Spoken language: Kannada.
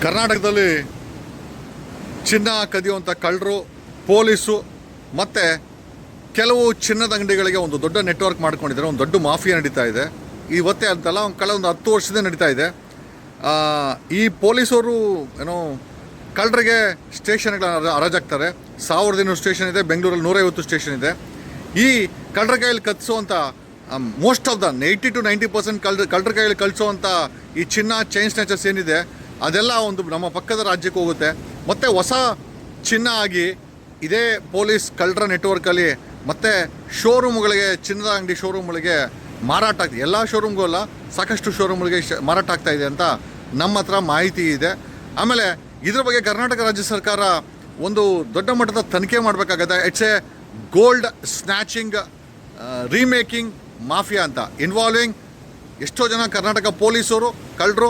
ಕರ್ನಾಟಕದಲ್ಲಿ ಚಿನ್ನ ಕದಿಯುವಂಥ ಕಳ್ಳರು, ಪೊಲೀಸು ಮತ್ತು ಕೆಲವು ಚಿನ್ನದ ಅಂಗಡಿಗಳಿಗೆ ಒಂದು ದೊಡ್ಡ ನೆಟ್ವರ್ಕ್ ಮಾಡ್ಕೊಂಡಿದ್ದಾರೆ. ಒಂದು ದೊಡ್ಡ ಮಾಫಿಯಾ ನಡೀತಾ ಇದೆ. ಇವತ್ತೇ ಅಂತಲ್ಲ, ಕಳೆದ 10 ವರ್ಷದಿಂದ ನಡೀತಾ ಇದೆ. ಈ ಪೊಲೀಸವರು ಏನೋ ಕಳ್ಳರಿಗೆ ಸ್ಟೇಷನ್ಗಳನ್ನ ಹರಾಜಾಗ್ತಾರೆ. 1200 ಸ್ಟೇಷನ್ ಇದೆ, ಬೆಂಗಳೂರಲ್ಲಿ 150 ಸ್ಟೇಷನ್ ಇದೆ. ಈ ಕಳ್ಳರ ಕೈಯಲ್ಲಿ ಕಲಿಸುವಂಥ ಮೋಸ್ಟ್ ಆಫ್ ದ 80 to 90% ಕಳ್ಳರ ಕೈಯಲ್ಲಿ ಕಳಿಸುವಂಥ ಈ ಚಿನ್ನ ಚೈನ್ ಸ್ನ್ಯಾಚರ್ಸ್ ಏನಿದೆ ಅದೆಲ್ಲ ಒಂದು ನಮ್ಮ ಪಕ್ಕದ ರಾಜ್ಯಕ್ಕೆ ಹೋಗುತ್ತೆ. ಮತ್ತು ಹೊಸ ಚಿನ್ನ ಆಗಿ ಇದೇ ಪೊಲೀಸ್ ಕಳ್ಳರ ನೆಟ್ವರ್ಕಲ್ಲಿ ಮತ್ತು ಶೋರೂಮ್ಗಳಿಗೆ, ಚಿನ್ನದ ಅಂಗಡಿ ಶೋರೂಮ್ಗಳಿಗೆ ಮಾರಾಟ ಆಗ್ತಿದೆ. ಎಲ್ಲ ಶೋರೂಮ್ಗೂ ಅಲ್ಲ, ಸಾಕಷ್ಟು ಶೋರೂಮ್ಗಳಿಗೆ ಮಾರಾಟ ಆಗ್ತಾಯಿದೆ ಅಂತ ನಮ್ಮ ಹತ್ರ ಮಾಹಿತಿ ಇದೆ. ಆಮೇಲೆ ಇದ್ರ ಬಗ್ಗೆ ಕರ್ನಾಟಕ ರಾಜ್ಯ ಸರ್ಕಾರ ಒಂದು ದೊಡ್ಡ ಮಟ್ಟದ ತನಿಖೆ ಮಾಡಬೇಕಾಗತ್ತೆ. It's a gold snatching remaking mafia ಅಂತ, ಇನ್ವಾಲ್ವಿಂಗ್ ಎಷ್ಟೋ ಜನ ಕರ್ನಾಟಕ ಪೊಲೀಸರು, ಕಳ್ಳರು